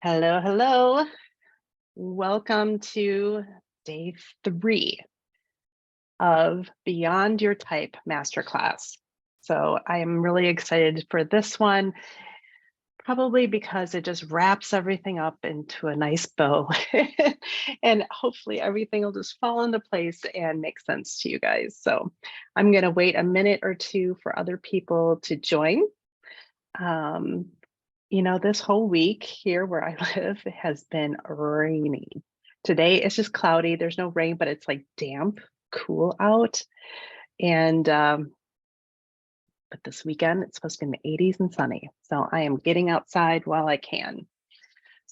Hello, hello. Welcome to day 3 of Beyond Your Type Masterclass. So I am really excited for this one, probably because it just wraps everything up into a nice bow. And hopefully everything will just fall into place and make sense to you guys. So I'm going to wait a minute or two for other people to join. Um, this whole week here where I live has been rainy. Today it's just cloudy. There's no rain, but it's like damp, cool out. And but this weekend it's supposed to be in the 80s and sunny. So I am getting outside while I can.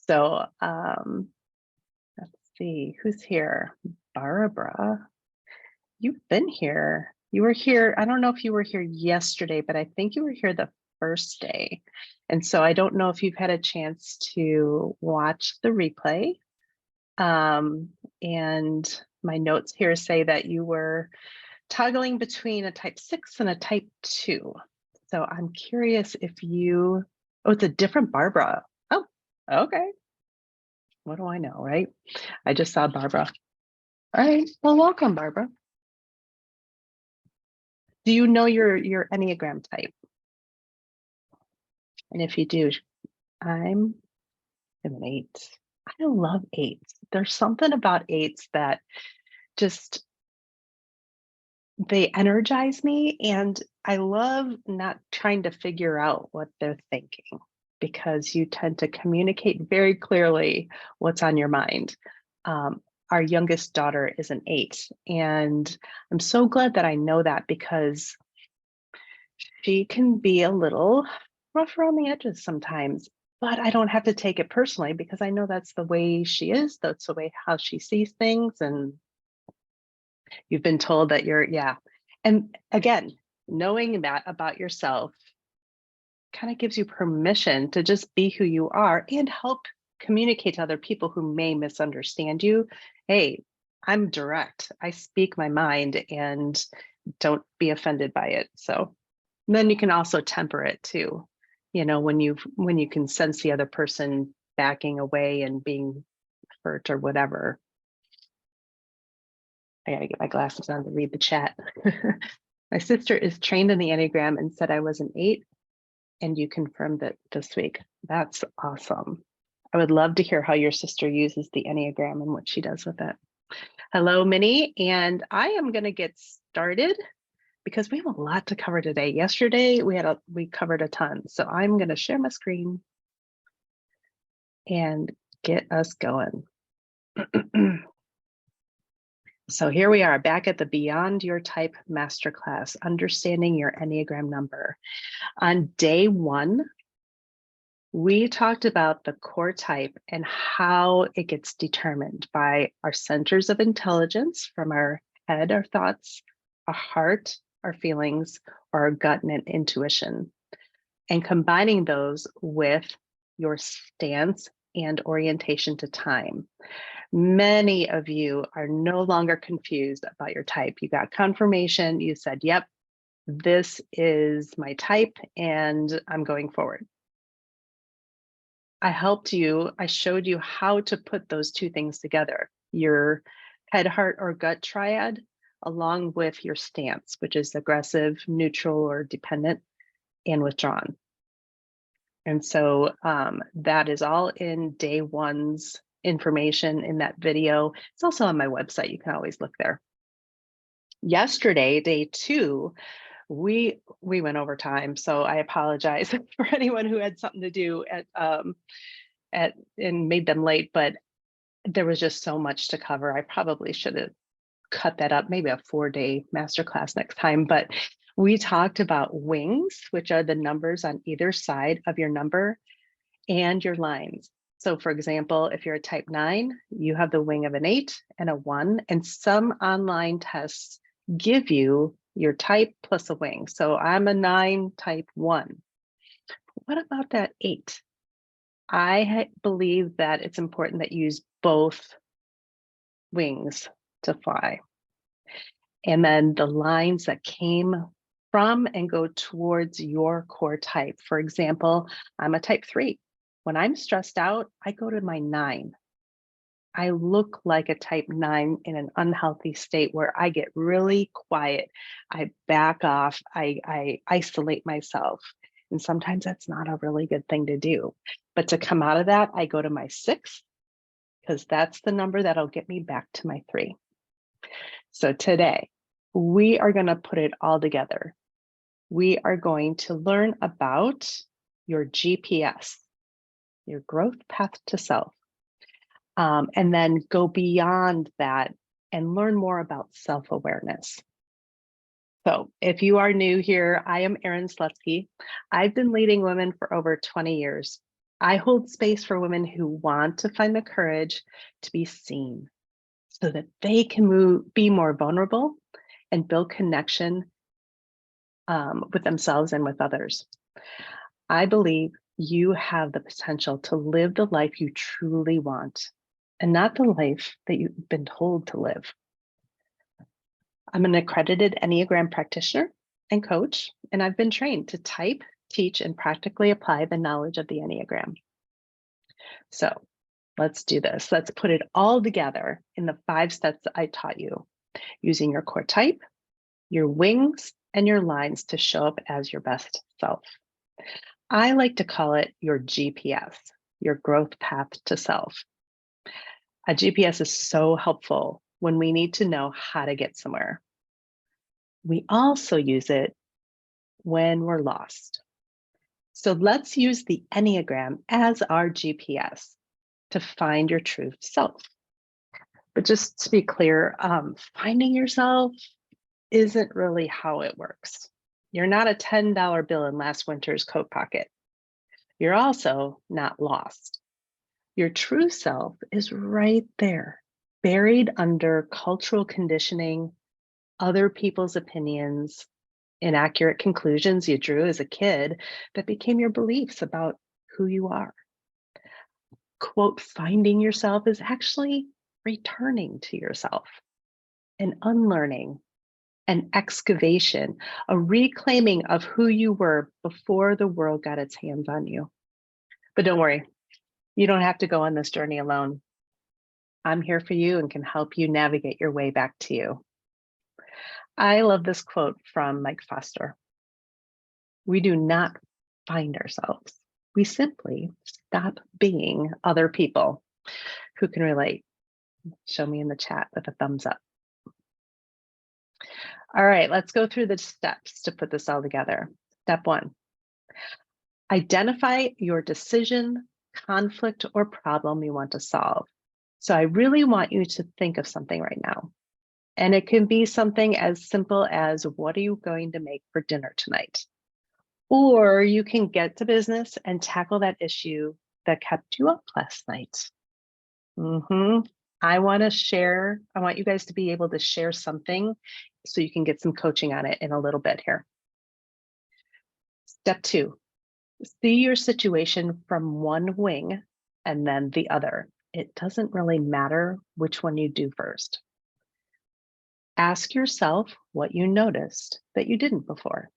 So let's see who's here. Barbara, you've been here. You were here. I don't know if you were here yesterday, but I think you were here the first day. And so I don't know if you've had a chance to watch the replay. And my notes here say that you were toggling between a type 6 and a type 2. So I'm curious if oh, it's a different Barbara. Oh, okay. What do I know, right? I just saw Barbara. All right. Well, welcome, Barbara. Do you know your Enneagram type? And if you do, I'm an 8. I love 8s. There's something about 8s that just they energize me, and I love not trying to figure out what they're thinking because you tend to communicate very clearly what's on your mind. Our youngest daughter is an 8, and I'm so glad that I know that because she can be a little rough around the edges sometimes, but I don't have to take it personally because I know that's the way she is. That's the way how she sees things. And you've been told that yeah. And again, knowing that about yourself kind of gives you permission to just be who you are and help communicate to other people who may misunderstand you. Hey, I'm direct. I speak my mind and don't be offended by it. So then you can also temper it too. When you can sense the other person backing away and being hurt or whatever. I gotta get my glasses on to read the chat. My sister is trained in the Enneagram and said I was an 8, and you confirmed it this week. That's awesome. I would love to hear how your sister uses the Enneagram and what she does with it. Hello, Minnie, and I am going to get started because we have a lot to cover today. Yesterday we covered a ton, so I'm going to share my screen and get us going. So here we are back at the Beyond Your Type Masterclass, understanding your Enneagram number. On day 1, we talked about the core type and how it gets determined by our centers of intelligence from our head, our thoughts, our heart, our feelings, or our gut and intuition, and combining those with your stance and orientation to time. Many of you are no longer confused about your type. You got confirmation. You said, yep, this is my type and I'm going forward. I showed you how to put those two things together, your head, heart, or gut triad, along with your stance, which is aggressive, neutral, or dependent, and withdrawn. And so that is all in day 1's information in that video. It's also on my website. You can always look there. Yesterday, day 2, we went over time, so I apologize for anyone who had something to do and made them late, but there was just so much to cover. I probably should have cut that up, maybe a 4-day masterclass next time. But we talked about wings, which are the numbers on either side of your number, and your lines. So for example, if you're a type 9, you have the wing of an 8 and a 1, and some online tests give you your type plus a wing. So I'm a 9 type 1. What about that 8? I believe that it's important that you use both wings to fly. And then the lines that came from and go towards your core type. For example, I'm a type 3. When I'm stressed out, I go to my 9. I look like a type 9 in an unhealthy state where I get really quiet. I back off. I isolate myself. And sometimes that's not a really good thing to do. But to come out of that, I go to my 6 because that's the number that'll get me back to my 3. So today, we are going to put it all together. We are going to learn about your GPS, your growth path to self. And then go beyond that and learn more about self-awareness. So if you are new here, I am Erin Slutsky. I've been leading women for over 20 years. I hold space for women who want to find the courage to be seen so that they can be more vulnerable and build connection with themselves and with others. I believe you have the potential to live the life you truly want, and not the life that you've been told to live. I'm an accredited Enneagram practitioner and coach, and I've been trained to type, teach, and practically apply the knowledge of the Enneagram. So let's do this. Let's put it all together in the 5 steps that I taught you, using your core type, your wings, and your lines to show up as your best self. I like to call it your GPS, your growth path to self. A GPS is so helpful when we need to know how to get somewhere. We also use it when we're lost. So let's use the Enneagram as our GPS to find your true self. But just to be clear, finding yourself isn't really how it works. You're not a $10 bill in last winter's coat pocket. You're also not lost. Your true self is right there, buried under cultural conditioning, other people's opinions, inaccurate conclusions you drew as a kid that became your beliefs about who you are. Quote, finding yourself is actually returning to yourself, an unlearning, an excavation, a reclaiming of who you were before the world got its hands on you. But don't worry, you don't have to go on this journey alone. I'm here for you and can help you navigate your way back to you. I love this quote from Mike Foster. We do not find ourselves. We simply stop being other people. Who can relate? Show me in the chat with a thumbs up. All right, let's go through the steps to put this all together. Step 1, identify your decision, conflict, or problem you want to solve. So I really want you to think of something right now. And it can be something as simple as, what are you going to make for dinner tonight? Or you can get to business and tackle that issue that kept you up last night. I want you guys to be able to share something so you can get some coaching on it in a little bit here. Step 2, see your situation from one wing and then the other. It doesn't really matter which one you do first. Ask yourself what you noticed that you didn't before.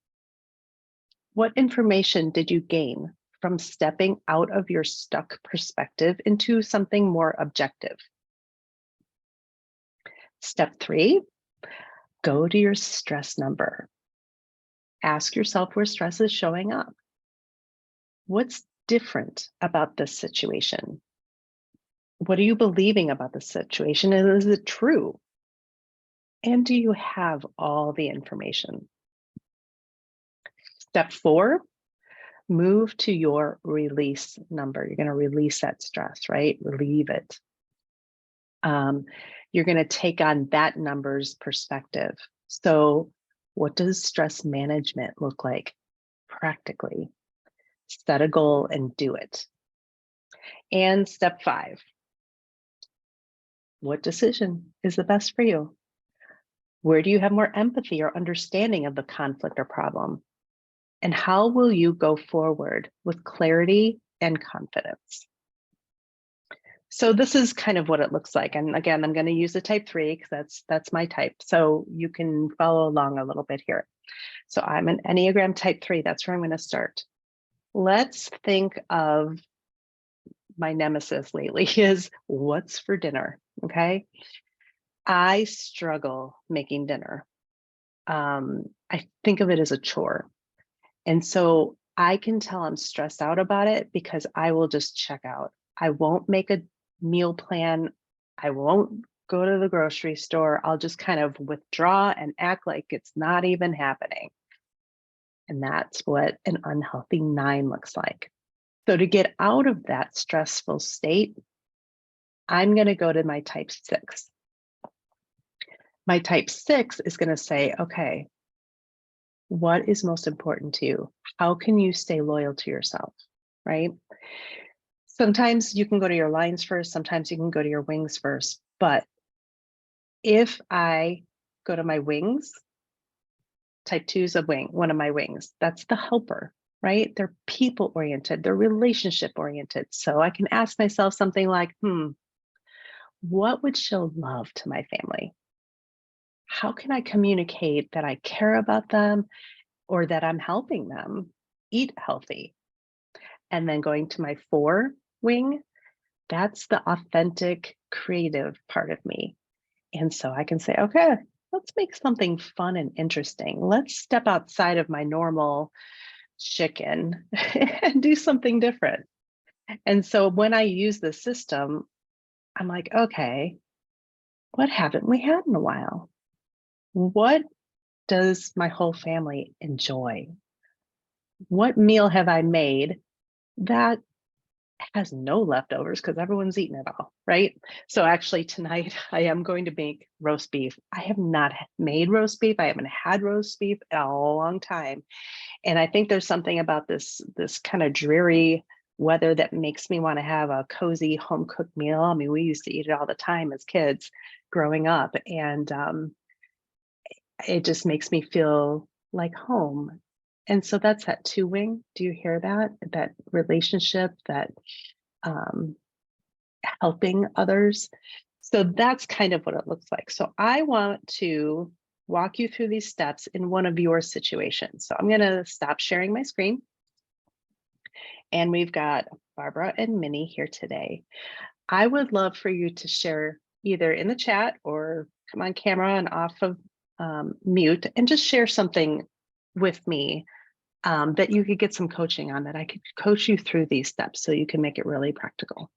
What information did you gain from stepping out of your stuck perspective into something more objective? Step 3, go to your stress number. Ask yourself where stress is showing up. What's different about this situation? What are you believing about the situation? And is it true? And do you have all the information? Step 4, move to your release number. You're going to release that stress, right? Relieve it. You're going to take on that number's perspective. So what does stress management look like practically? Set a goal and do it. And step 5, what decision is the best for you? Where do you have more empathy or understanding of the conflict or problem? And how will you go forward with clarity and confidence? So this is kind of what it looks like. And again, I'm going to use the type 3 because that's my type. So you can follow along a little bit here. So I'm an Enneagram type 3. That's where I'm going to start. Let's think of my nemesis lately is what's for dinner. Okay. I struggle making dinner. I think of it as a chore. And so I can tell I'm stressed out about it because I will just check out. I won't make a meal plan. I won't go to the grocery store. I'll just kind of withdraw and act like it's not even happening. And that's what an unhealthy 9 looks like. So to get out of that stressful state, I'm going to go to my type 6. My type 6 is going to say, okay, what is most important to you? How can you stay loyal to yourself, right? Sometimes you can go to your lines first, sometimes you can go to your wings first. But if I go to my wings, type 2 is a wing, one of my wings. That's the helper, right? They're people oriented, they're relationship oriented. So I can ask myself something like, what would show love to my family? How can I communicate that I care about them or that I'm helping them eat healthy? And then going to my 4 wing, that's the authentic, creative part of me. And so I can say, okay, let's make something fun and interesting. Let's step outside of my normal chicken and do something different. And so when I use the system, I'm like, okay, what haven't we had in a while? What does my whole family enjoy? What meal have I made that has no leftovers because everyone's eaten it all, right? So actually tonight I am going to make roast beef. I have not made roast beef. I haven't had roast beef in a long time. And I think there's something about this kind of dreary weather that makes me want to have a cozy home cooked meal. I mean, we used to eat it all the time as kids growing up. And it just makes me feel like home. And so that's that 2 wing. Do you hear that? That relationship, that um, helping others. So that's kind of what it looks like. So I want to walk you through these steps in one of your situations. So I'm going to stop sharing my screen. And we've got Barbara and Minnie here today. I would love for you to share either in the chat or come on camera and off of mute and just share something with me that you could get some coaching on, that I could coach you through these steps so you can make it really practical.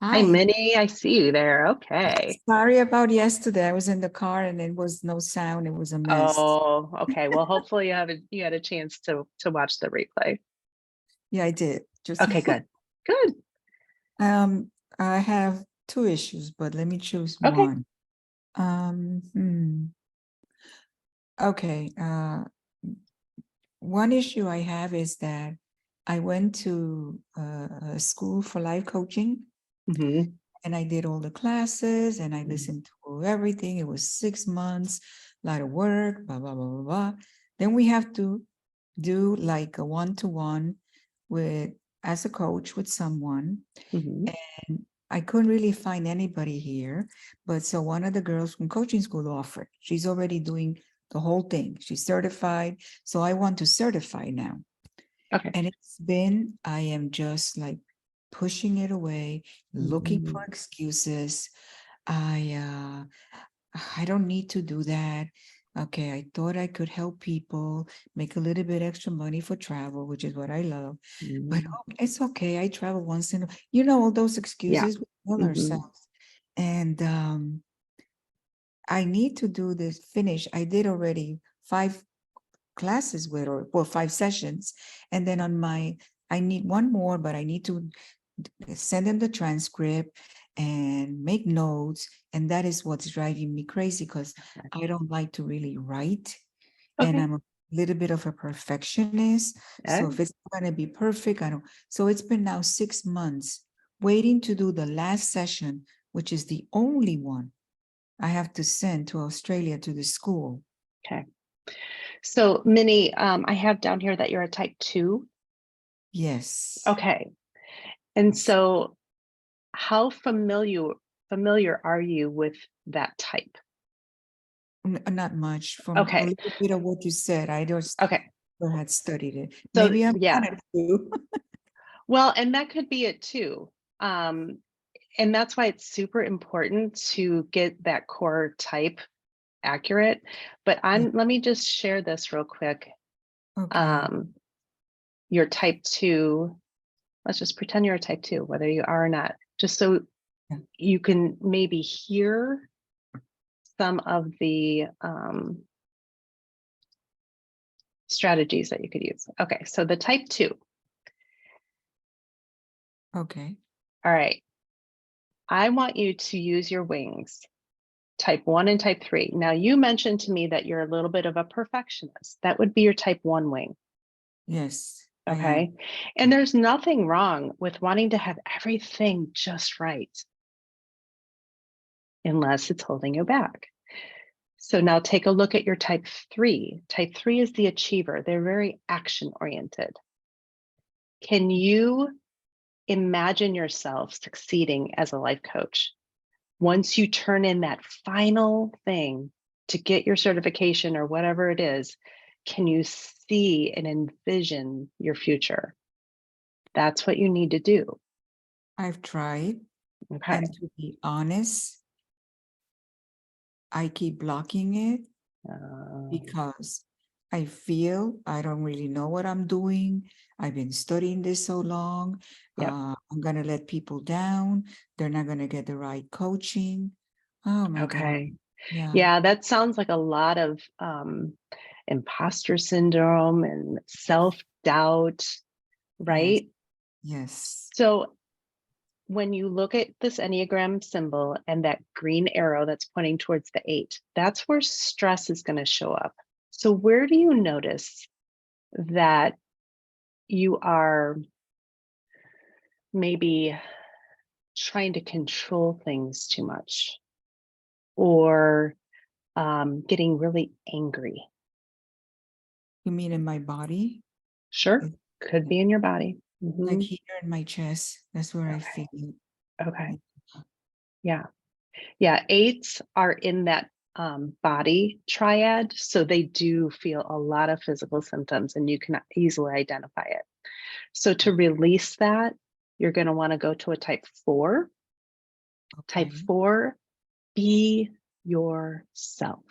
Hi, Hi. Minnie. I see you there. Okay. Sorry about yesterday. I was in the car and there was no sound. It was a mess. Oh, okay. Well, hopefully you had a chance to watch the replay. Yeah, I did. Just Okay, good. Good. I have 2 issues, but let me choose Okay. one. Okay. One issue I have is that I went to a school for life coaching Mm-hmm. and I did all the classes and I listened to everything. It was 6 months, a lot of work, blah, blah, blah, blah, blah. Then we have to do like a one-to-one with as a coach with someone. Mm-hmm. And I couldn't really find anybody here. But so one of the girls from coaching school offered. She's already doing the whole thing. She's certified. So I want to certify now. Okay. And I am just like pushing it away, looking Mm-hmm. for excuses. I don't need to do that. Okay, I thought I could help people, make a little bit extra money for travel, which is what I love. But it's okay. I travel once in all those Yeah. excuses we tell Mm-hmm. ourselves. And I need to do this finish. I did already 5 classes with, or well, 5 sessions. And then I need one more, but I need to send them the transcript and make notes. And that is what's driving me crazy because I don't like to really write. And Okay. I'm a little bit of a perfectionist. So if it's going to be perfect, I don't. So it's been now 6 months waiting to do the last session, which is the only one I have to send to Australia to the school. Okay. So Minnie, I have down here that you're a type 2. Yes. Okay. And so how familiar are you with that type? Not much from a Okay. little bit of what you said. I just Okay. had studied it. So Maybe I yeah, wanted to. well, and that could be it too. And that's why it's super important to get that core type accurate. But Yeah. let me just share this real quick. Okay. Your type 2, let's just pretend you're a type 2, whether you are or not, just so Yeah. you can maybe hear some of the strategies that you could use. Okay, so the type 2. Okay. All right, I want you to use your wings, type 1 and type 3. Now, you mentioned to me that you're a little bit of a perfectionist. That would be your type 1 wing. Yes, I am. Okay. And there's nothing wrong with wanting to have everything just right, unless it's holding you back. So now take a look at your type 3. Type 3 is the achiever. They're very action oriented. Can you imagine yourself succeeding as a life coach? Once you turn in that final thing to get your certification or whatever it is, can you see and envision your future? That's what you need to do. I've tried, Okay. and to be honest, I keep blocking it because I feel I don't really know what I'm doing. I've been studying this so long. Yep. I'm going to let people down. They're not going to get the right coaching. Oh my God. Okay. Yeah. Yeah, that sounds like a lot of imposter syndrome and self-doubt, Yes. right? Yes. So when you look at this Enneagram symbol and that green arrow that's pointing towards the 8, that's where stress is going to show up. So where do you notice that you are maybe trying to control things too much or getting really angry? You mean in my body? Sure, It- could yeah. be in your body. Like here in my chest. That's where I Okay. feel it. Okay. Yeah. Yeah. Yeah. 8s are in that body triad. So they do feel a lot of physical symptoms and you can easily identify it. So to release that, you're going to want to go to a type 4. Type Okay. 4, be yourself.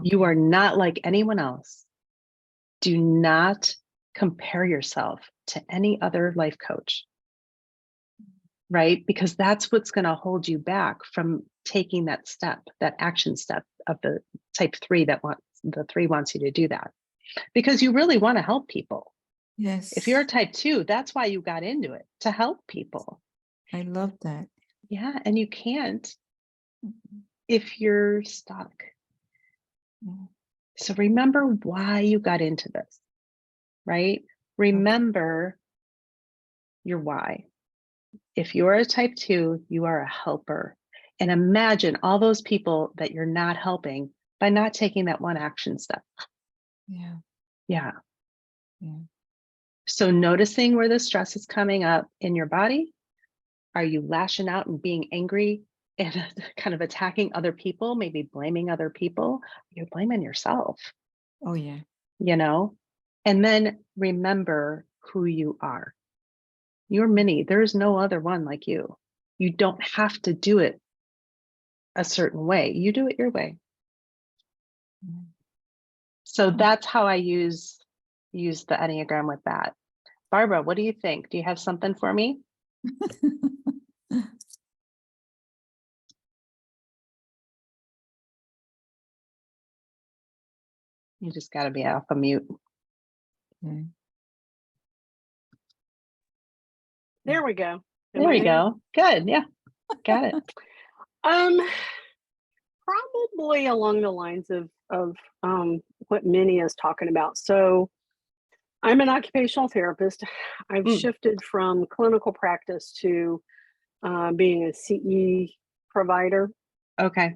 You are Okay. not like anyone else. Do not compare yourself to any other life coach, right? Because that's what's going to hold you back from taking that step, that action step of the type 3 the 3 wants you to do that because you really want to help people. If you're a Yes. type 2, that's why you got into it, to help people. I love that. Yeah. And you can't Mhm. if you're stuck. Yeah. So remember why you got into this, right? Okay. Remember your why. If you're a type 2, you are a helper. And imagine all those people that you're not helping by not taking that one action step. Yeah. Yeah. Yeah. So noticing where the stress is coming up in your body. Are you lashing out and being angry and kind of attacking other people, maybe blaming other people? You're blaming yourself, Oh yeah. you know? And then remember who you are. You're Minnie. There's no other one like you. You don't have to do it a certain way. You do it your way. Yeah. So Oh. that's how I use the Enneagram with that. Barbara, what do you think? Do you have something for me? You just got to be off of mute. Yeah. There we go. Am There I you there? go. Good. Yeah, got it. Um, Probably along the lines of what Minnie is talking about. So I'm an occupational therapist. I've Mm, shifted from clinical practice to being a CE provider, okay.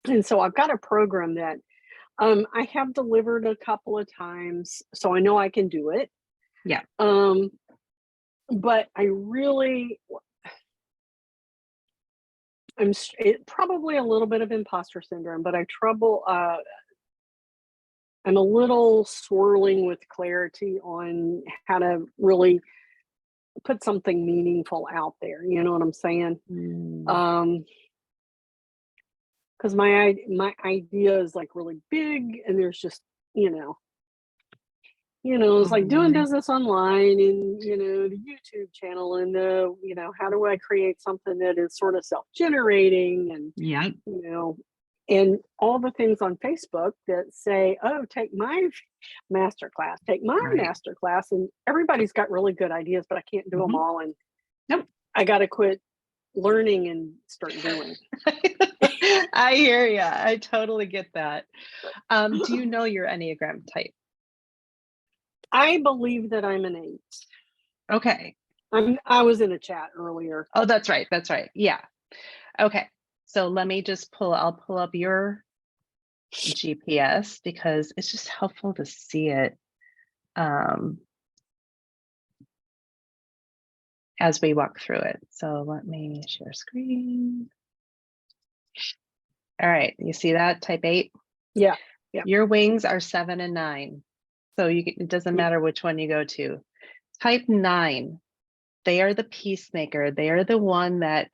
and so I've got a program that I have delivered a couple of times, so I know I can do it. Yeah. But I really probably a little bit of imposter syndrome, but I'm a little swirling with clarity on how to really put something meaningful out there. You know what I'm saying? Mm. Because my idea is like really big, and there's just it's like doing Mhm. business online, and the YouTube channel, and how do I create something that is sort of self-generating, and Yep. and all the things on Facebook that say, oh, take my master class, Right. and everybody's got really good ideas, but I can't do them Mhm. all, and Nope. I got to quit learning and start doing. I hear you. I totally get that. Do you know your Enneagram type? I believe that I'm an 8. Okay. I was in a chat earlier. Oh, that's right. That's right. Yeah. Okay. So let me just I'll pull up your GPS because it's just helpful to see it as we walk through it. So let me share screen. All right. You see that type 8? Yeah. Yeah. Your wings are 7 and 9. So it doesn't matter which one you go to. Type 9, they are the peacemaker. They are the one that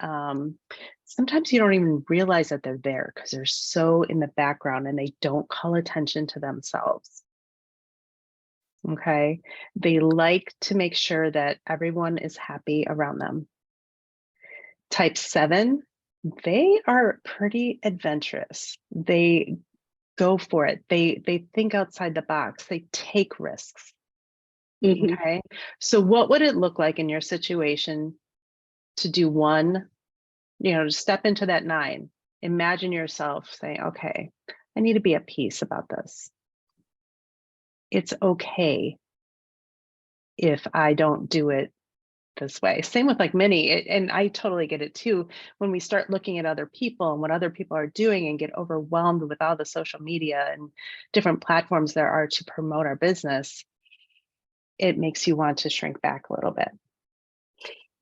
sometimes you don't even realize that they're there because they're so in the background and they don't call attention to themselves. Okay. They like to make sure that everyone is happy around them. Type 7, they are pretty adventurous. They go for it. They think outside the box. They take risks. Hmm. Okay. So what would it look like in your situation to do one, to step into that 9? Imagine yourself saying, okay, I need to be at peace about this. It's okay if I don't do it this way. Same with like many, and I totally get it too. When we start looking at other people and what other people are doing and get overwhelmed with all the social media and different platforms there are to promote our business, it makes you want to shrink back a little bit.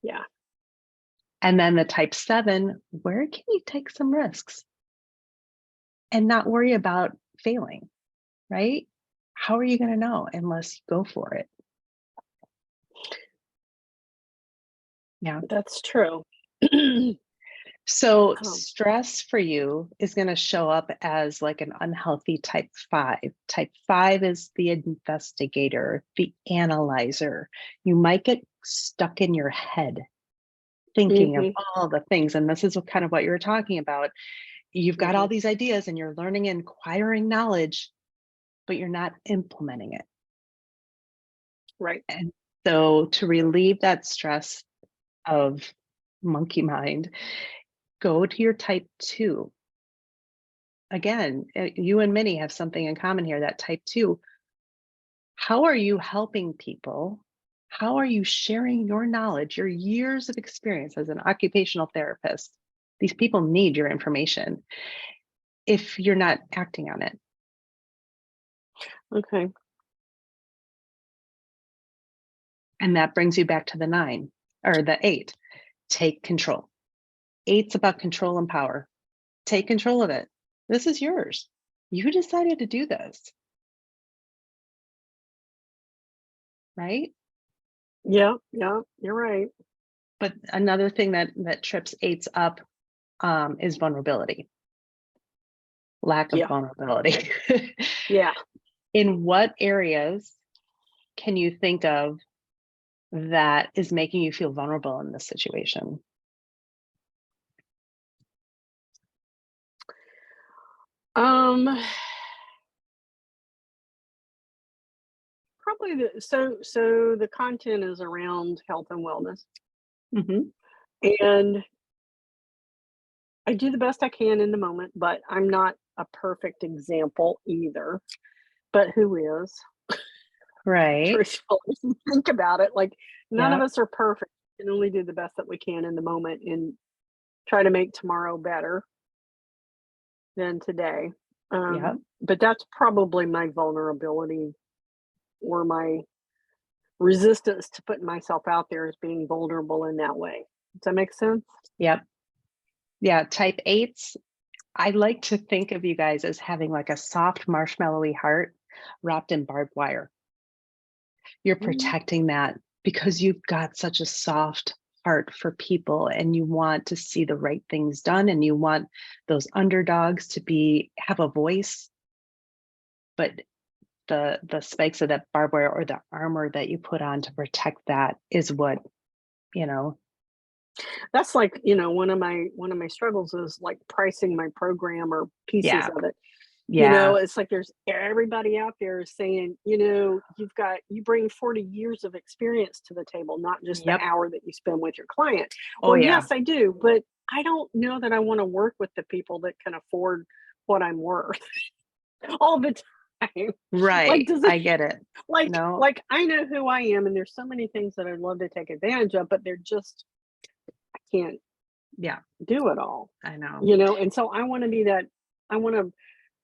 Yeah. And then the type 7, where can you take some risks and not worry about failing, right? How are you going to know unless you go for it? Yeah. That's true. So Um, stress for you is going to show up as like an unhealthy type 5. Type 5 is the investigator, the analyzer. You might get stuck in your head thinking of mhm. all the things. And this is kind of what you were talking about. You've got all Mhm. these ideas and you're learning and acquiring knowledge, but you're not implementing it. Right. And so to relieve that stress of monkey mind, go to your type 2. Again, you and Minnie have something in common here, that type 2. How are you helping people? How are you sharing your knowledge, your years of experience as an occupational therapist? These people need your information if you're not acting on it. Okay. And that brings you back to the 9 or the 8. Take control. 8's about control and power. Take control of it. This is yours. You decided to do this, right? Yeah. Yeah. You're right. But another thing that trips 8's up is vulnerability, lack of Yeah. vulnerability. Yeah. In what areas can you think of that is making you feel vulnerable in this situation? Um. Probably the content is around health and wellness, Mhm. and I do the best I can in the moment, but I'm not a perfect example either. But who is? Right. Truthfully, if you think about it, like none of Yep. us are perfect. We can only do the best that we can in the moment and try to make tomorrow better than today. Yep. But that's probably my vulnerability, or my resistance to putting myself out there, as being vulnerable in that way. Does that make sense? Yep. Yeah, type 8s, I like to think of you guys as having like a soft marshmallowy heart wrapped in barbed wire. You're Mhm. protecting that because you've got such a soft heart for people and you want to see the right things done and you want those underdogs to have a voice. But the spikes of that barbed wire or the armor that you put on to protect that is what, you know, That's like, one of my struggles is like pricing my program or pieces yeah, of it. yeah, It's like there's everybody out there saying, you bring 40 years of experience to the table, not just the yep. hour that you spend with your client. Oh Well, yeah, yes, I do, but I don't know that I want to work with the people that can afford what I'm worth all the time. Like, right. does it I get it. No, like I know who I am and there's so many things that I'd love to take advantage of, but they're just I can't yeah, do it all. I know. And so I want to be that I want to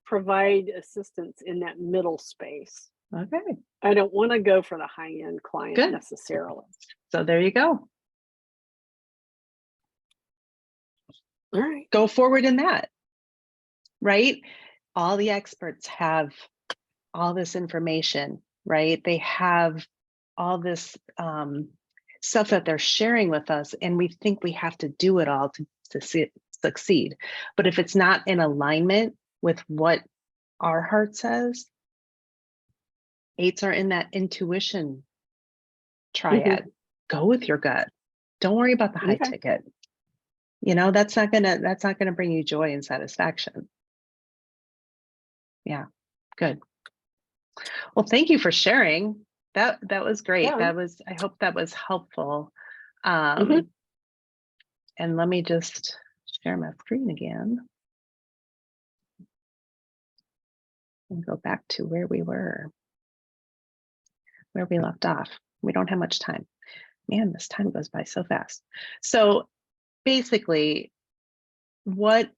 provide assistance in that middle space. Okay, I don't want to go for the high end client good. necessarily. So there you go. All right. Go forward in that, right? All the experts have all this information, right? They have all this stuff that they're sharing with us, and we think we have to do it all to succeed. But if it's not in alignment with what our heart says, 8s are in that intuition Mhm. triad. Go with your gut. Don't worry about the high Okay. ticket. That's not gonna bring you joy and satisfaction. Yeah, good. Well, thank you for sharing. That was great. Yeah. I hope that was helpful. Mhm. Um, and let me just share my screen again and go back to where we left off. We don't have much time. Man, this time goes by so fast. So basically, what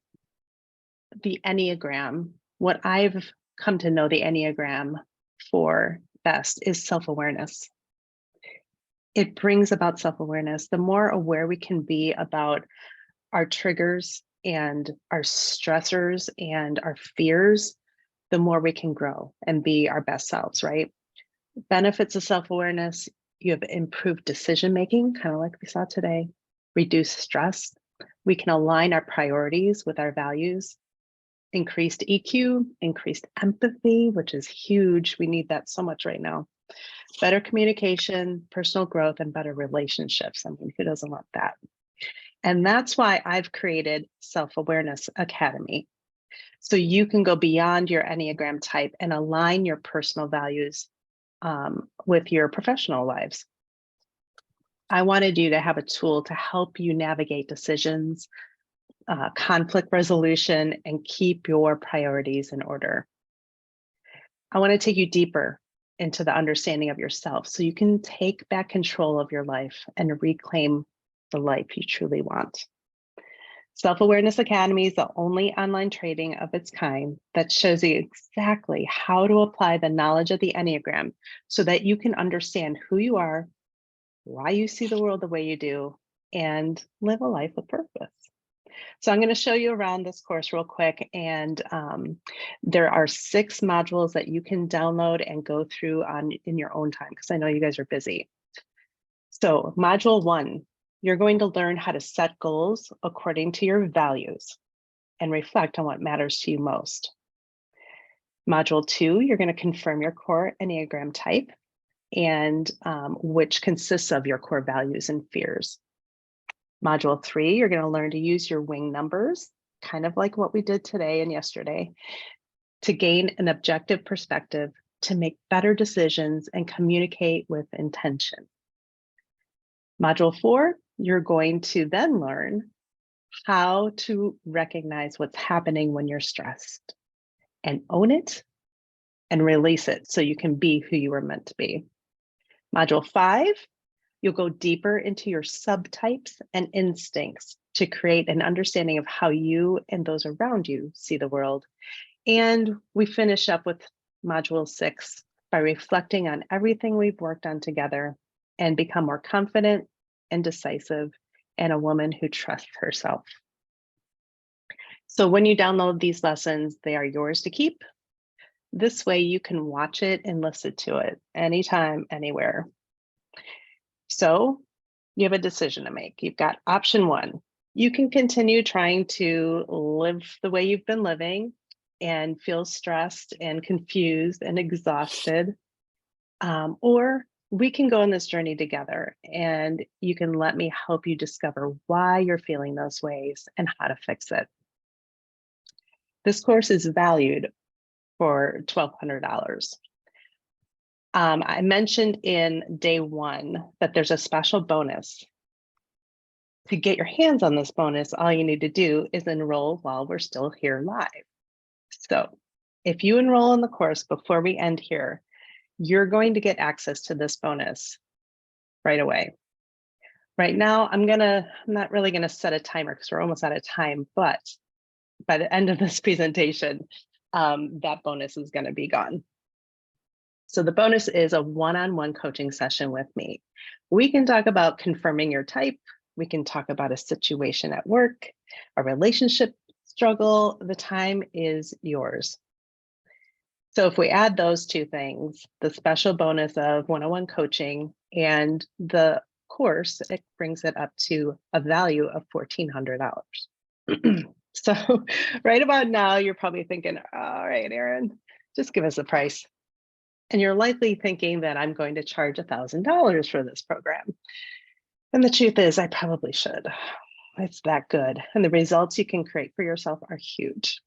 what I've come to know the Enneagram for best is self-awareness. It brings about self-awareness. The more aware we can be about our triggers and our stressors and our fears, the more we can grow and be our best selves, right? Benefits of self-awareness: you have improved decision making, kind of like we saw today, reduced stress. We can align our priorities with our values, increased EQ, increased empathy, which is huge. We need that so much right now. Better communication, personal growth, and better relationships. I mean, who doesn't want that? And that's why I've created Self-Awareness Academy. So you can go beyond your Enneagram type and align your personal values with your professional lives. I wanted you to have a tool to help you navigate decisions, conflict resolution, and keep your priorities in order. I want to take you deeper into the understanding of yourself so you can take back control of your life and reclaim the life you truly want. Self-Awareness Academy is the only online training of its kind that shows you exactly how to apply the knowledge of the Enneagram so that you can understand who you are, why you see the world the way you do, and live a life with purpose. So I'm going to show you around this course real quick, and there are 6 modules that you can download and go through in your own time, because I know you guys are busy. So module 1, you're going to learn how to set goals according to your values and reflect on what matters to you most. Module 2, you're going to confirm your core Enneagram type, and which consists of your core values and fears. Module 3, you're going to learn to use your wing numbers, kind of like what we did today and yesterday, to gain an objective perspective, to make better decisions and communicate with intention. Module 4, you're going to then learn how to recognize what's happening when you're stressed and own it and release it so you can be who you were meant to be. Module 5, you'll go deeper into your subtypes and instincts to create an understanding of how you and those around you see the world. And we finish up with module 6 by reflecting on everything we've worked on together and become more confident and decisive and a woman who trusts herself. So when you download these lessons, they are yours to keep. This way you can watch it and listen to it anytime, anywhere. So you have a decision to make. You've got option one. You can continue trying to live the way you've been living and feel stressed and confused and exhausted. Or we can go on this journey together and you can let me help you discover why you're feeling those ways and how to fix it. This course is valued for $1,200. I mentioned in day one that there's a special bonus. To get your hands on this bonus, all you need to do is enroll while we're still here live. So if you enroll in the course before we end here, you're going to get access to this bonus right away. Right now, I'm not really gonna set a timer because we're almost out of time, but by the end of this presentation, that bonus is gonna be gone. So the bonus is a one-on-one coaching session with me. We can talk about confirming your type. We can talk about a situation at work, a relationship struggle. The time is yours. So if we add those two things, the special bonus of one-on-one coaching and the course, it brings it up to a value of $1,400. So right about now, you're probably thinking, all right, Erin, just give us a price. And you're likely thinking that I'm going to charge $1,000 for this program. And the truth is, I probably should. It's that good. And the results you can create for yourself are huge.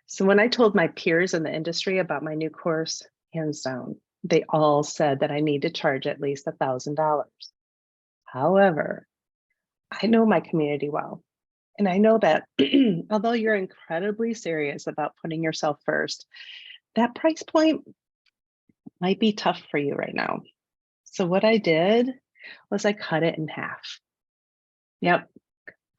So when I told my peers in the industry about my new course, hands down, they all said that I need to charge at least $1,000. However, I know my community well. And I know that although you're incredibly serious about putting yourself first, that price point might be tough for you right now. So what I did was I cut it in half. Yep,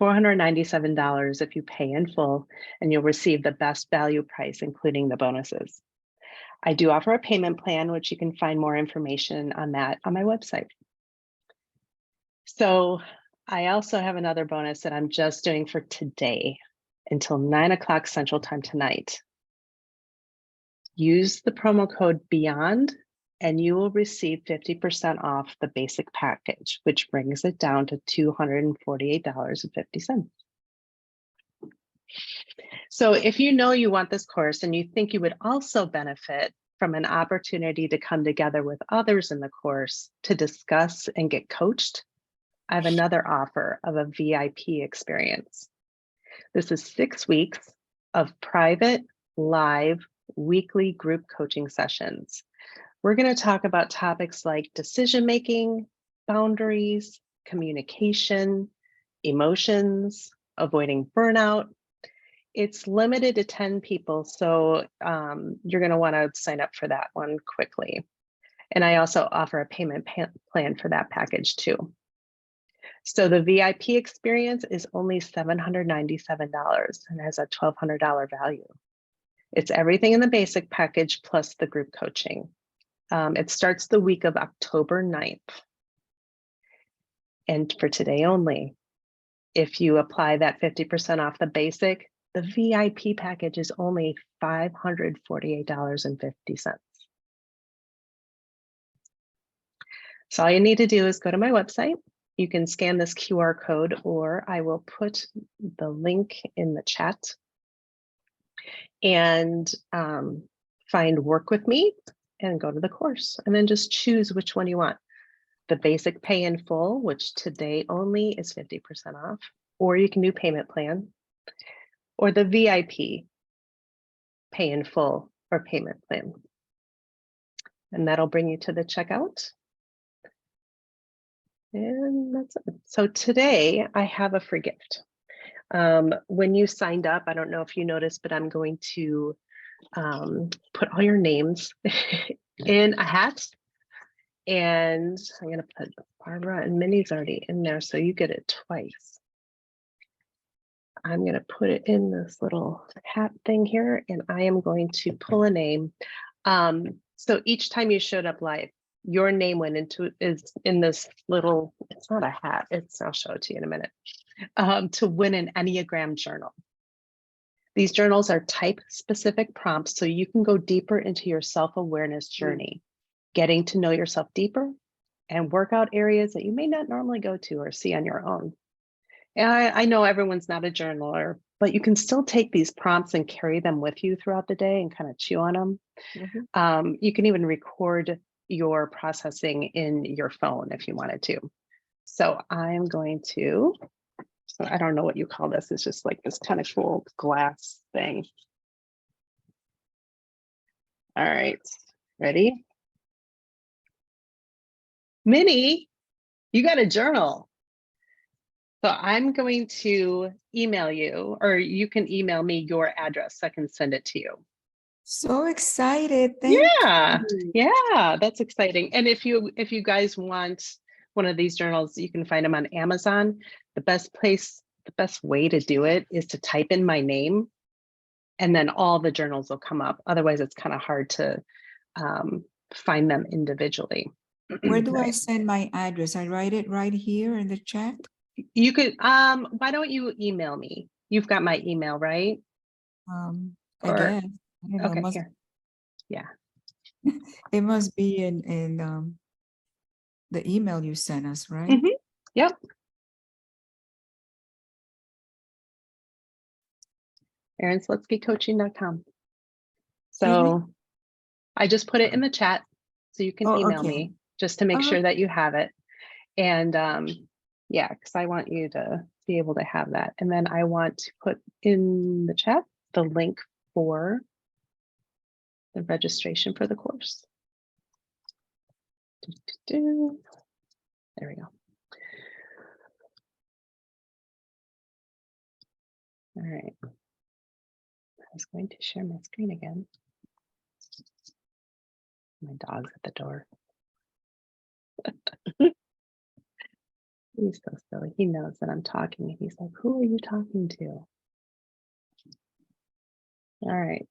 $497 if you pay in full, and you'll receive the best value price, including the bonuses. I do offer a payment plan, which you can find more information on that on my website. So I also have another bonus that I'm just doing for today until 9 o'clock Central Time tonight. Use the promo code BEYOND and you will receive 50% off the basic package, which brings it down to $248.50. So if you know you want this course and you think you would also benefit from an opportunity to come together with others in the course to discuss and get coached, I have another offer of a VIP experience. This is 6 weeks of private, live, weekly group coaching sessions. We're going to talk about topics like decision-making, boundaries, communication, emotions, avoiding burnout. It's limited to 10 people, so you're going to want to sign up for that one quickly. And I also offer a payment plan for that package too. So the VIP experience is only $797 and has a $1,200 value. It's everything in the basic package plus the group coaching. It starts the week of October 9th. And for today only, if you apply that 50% off the basic, the VIP package is only $548.50. So all you need to do is go to my website. You can scan this QR code, or I will put the link in the chat and find Work With Me and go to the course, and then just choose which one you want. The basic pay in full, which today only is 50% off, or you can do payment plan, or the VIP pay in full or payment plan. And that'll bring you to the checkout. And that's it. So today I have a free gift. When you signed up, I don't know if you noticed, but I'm going to put all your names in a hat. And I'm going to put Barbara and Minnie's already in there, so you get it twice. I'm going to put it in this little hat thing here, and I am going to pull a name. So each time you showed up live, your name went into is in this little, it's not a hat, I'll show it to you in a minute, to win an Enneagram journal. These journals are type-specific prompts so you can go deeper into your self-awareness journey, getting to know yourself deeper and work out areas that you may not normally go to or see on your own. And I know everyone's not a journaler, but you can still take these prompts and carry them with you throughout the day and kind of chew on them. You can even record your processing in your phone if you wanted to. So I'm going to, so I don't know what you call this. It's just like this kind of cool glass thing. All right, ready? Minnie, you got a journal. So I'm going to email you, or you can email me your address so I can send it to you. So excited. Thank you. Yeah, that's exciting. And if you guys want one of these journals, you can find them on Amazon. The best way to do it is to type in my name, and then all the journals will come up. Otherwise, it's kind of hard to find them individually. Where do I send my address? I write it right here in the chat. You could, why don't you email me? You've got my email, right? I guess. I don't know. Okay, here. Yeah. It must be in the email you sent us, right? Yep. ErinSlutskyCoaching.com. So I just put it in the chat so you can email me just to make sure that you have it. And yeah, because I want you to be able to have that. And then I want to put in the chat the link for the registration for the course. There we go. All right. I was going to share my screen again. My dog's at the door. He's so silly. He knows that I'm talking. He's like, who are you talking to? All right.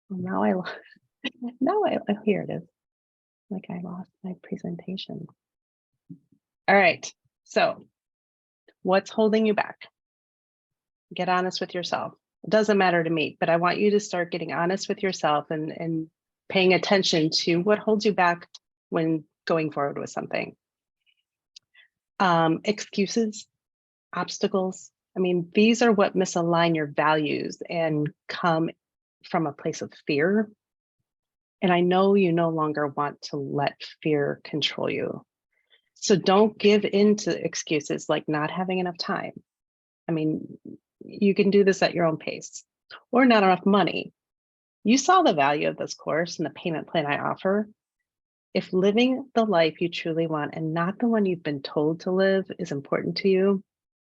Well, here it is. Like I lost my presentation. All right. So what's holding you back? Get honest with yourself. It doesn't matter to me, but I want you to start getting honest with yourself and paying attention to what holds you back when going forward with something. Excuses, obstacles. I mean, these are what misalign your values and come from a place of fear. And I know you no longer want to let fear control you. So don't give in to excuses like not having enough time. I mean, you can do this at your own pace, or not enough money. You saw the value of this course and the payment plan I offer. If living the life you truly want and not the one you've been told to live is important to you,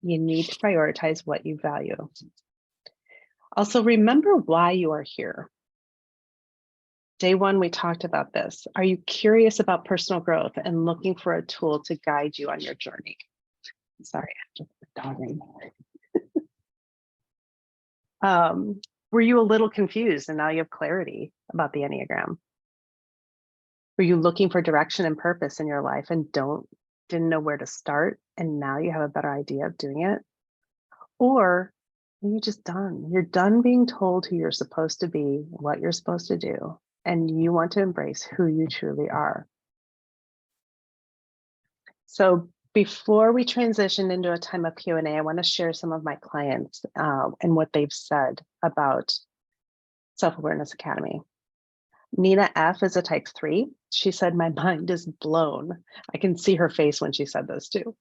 you need to prioritize what you value. Also, remember why you are here. Day one, we talked about this. Are you curious about personal growth and looking for a tool to guide you on your journey? Sorry, I have to put the dog in. Were you a little confused and now you have clarity about the Enneagram? Were you looking for direction and purpose in your life and didn't know where to start and now you have a better idea of doing it? Or are you just done? You're done being told who you're supposed to be, what you're supposed to do, and you want to embrace who you truly are. So before we transition into a time of Q&A, I want to share some of my clients and what they've said about Self-Awareness Academy. Nina F is a type 3. She said, my mind is blown. I can see her face when she said this too.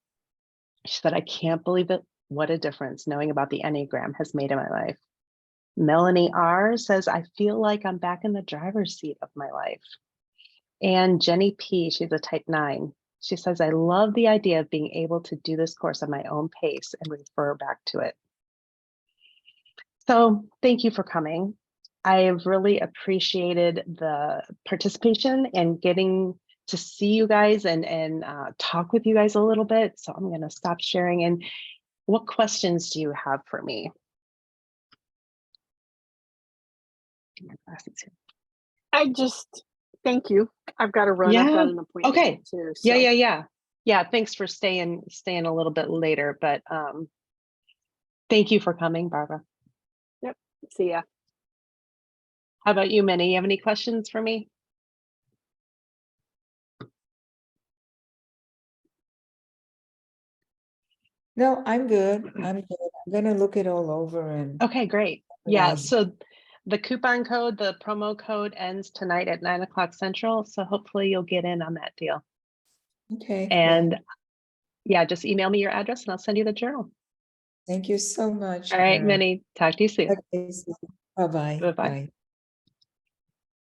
She said, I can't believe it. What a difference knowing about the Enneagram has made in my life. Melanie R says, I feel like I'm back in the driver's seat of my life. And Jenny P, she's a type 9. She says, I love the idea of being able to do this course at my own pace and refer back to it. So thank you for coming. I have really appreciated the participation and getting to see you guys and talk with you guys a little bit. So I'm going to stop sharing. And what questions do you have for me? I just, thank you. I've got to run. I've got an appointment. Okay. Too, so. Yeah. Thanks for staying a little bit later, but thank you for coming, Barbara. See ya. How about you, Minnie? You have any questions for me? No, I'm good. I'm good. I'm gonna look it all over and Okay, great. Yeah, Yes. so the coupon code, the promo code ends tonight at 9 o'clock Central. So hopefully you'll get in on that deal. okay. And yeah, just email me your address and I'll send you the journal. Thank you so much, All right, Karen. Minnie, talk to you soon. Okay, bye-bye. Bye-bye. Bye.